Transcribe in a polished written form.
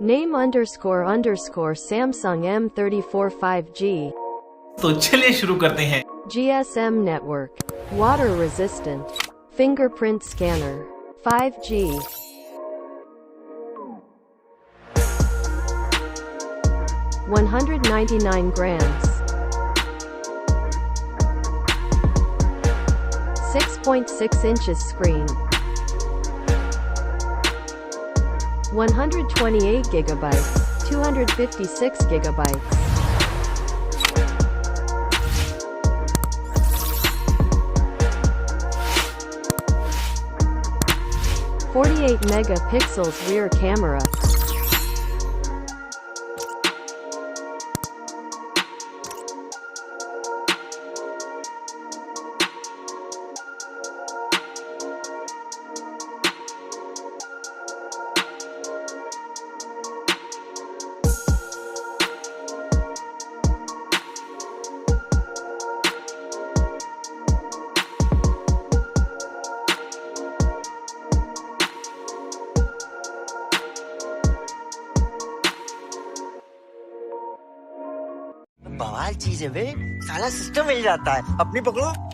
Name __ Samsung M34 5G. तो चलिए शुरू करते हैं। GSM network. Water resistant. Fingerprint scanner. 5G. 199 grams. 6.6 inches screen. 128 gigabytes. 256 gigabytes. .48 megapixels rear camera. बवाल चीज है बे, सारा सिस्टम हिल जाता है। अपनी पकड़ो।